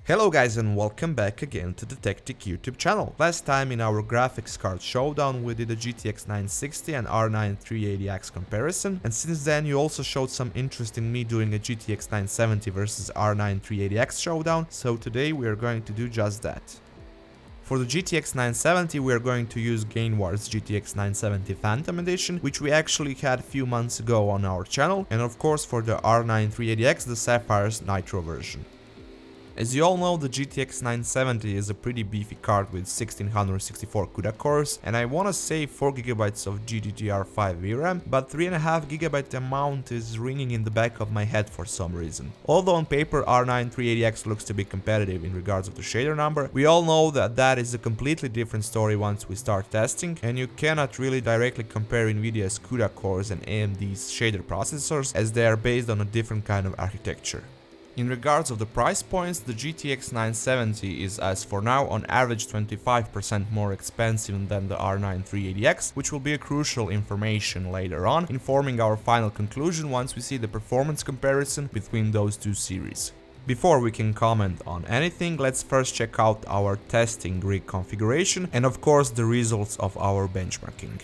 Hello guys and welcome back again to the Tech YouTube channel. Last time in our graphics card showdown we did a GTX 960 and R9 380X comparison, and since then you also showed some interest in me doing a GTX 970 versus R9 380X showdown, so today we are going to do just that. For the GTX 970 we are going to use Gainward's GTX 970 Phantom Edition, which we actually had a few months ago on our channel, and of course for the R9 380X the Sapphire's Nitro version. As you all know, the GTX 970 is a pretty beefy card with 1664 CUDA cores, and I wanna say 4GB of GDDR5 VRAM, but 3.5GB amount is ringing in the back of my head for some reason. Although on paper R9 380X looks to be competitive in regards of the shader number, we all know that is a completely different story once we start testing, and you cannot really directly compare Nvidia's CUDA cores and AMD's shader processors, as they are based on a different kind of architecture. In regards of the price points, the GTX 970 is as for now on average 25% more expensive than the R9 380X, which will be a crucial information later on, informing our final conclusion once we see the performance comparison between those two series. Before we can comment on anything, let's first check out our testing rig configuration and of course the results of our benchmarking.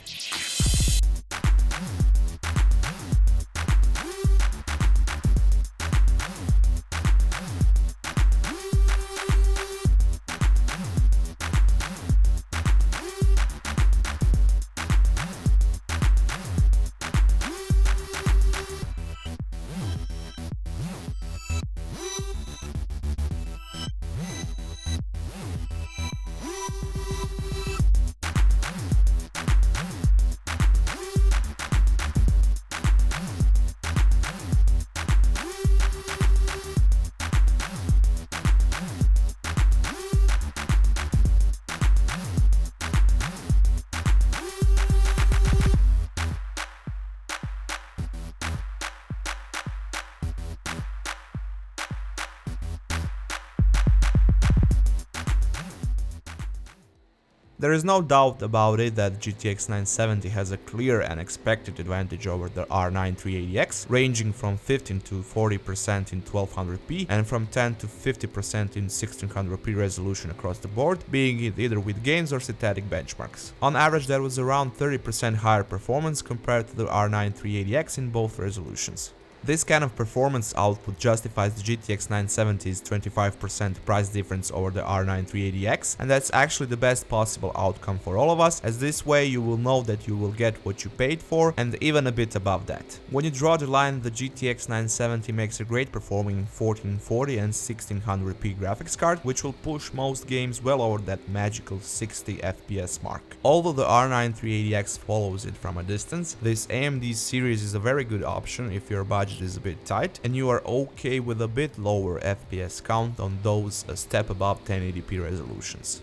There is no doubt about it that GTX 970 has a clear and expected advantage over the R9 380X, ranging from 15 to 40% in 1200p and from 10 to 50% in 1600p resolution across the board, being it either with games or static benchmarks. On average there was around 30% higher performance compared to the R9 380X in both resolutions. This kind of performance output justifies the GTX 970's 25% price difference over the R9 380X, and that's actually the best possible outcome for all of us, as this way you will know that you will get what you paid for and even a bit above that. When you draw the line, the GTX 970 makes a great performing 1440 and 1600p graphics card, which will push most games well over that magical 60 FPS mark. Although the R9 380X follows it from a distance, this AMD series is a very good option if your budget is a bit tight and you are okay with a bit lower FPS count on those a step above 1080p resolutions.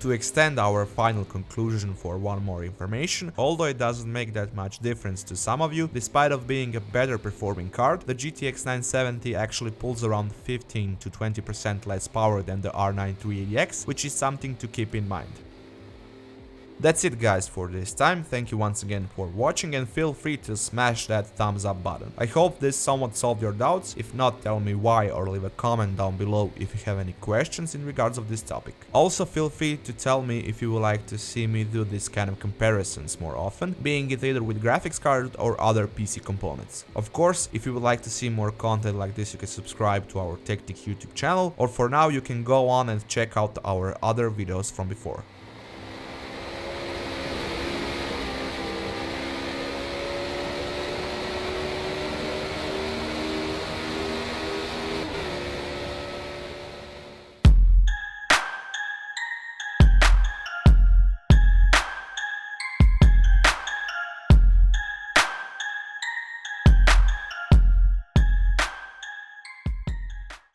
To extend our final conclusion for one more information, although it doesn't make that much difference to some of you, despite of being a better performing card, the GTX 970 actually pulls around 15 to 20% less power than the R9 380X, which is something to keep in mind. That's it guys for this time, thank you once again for watching and feel free to smash that thumbs up button. I hope this somewhat solved your doubts, if not tell me why or leave a comment down below if you have any questions in regards of this topic. Also feel free to tell me if you would like to see me do this kind of comparisons more often, being it either with graphics card or other PC components. Of course, if you would like to see more content like this you can subscribe to our Tech YouTube channel, or for now you can go on and check out our other videos from before.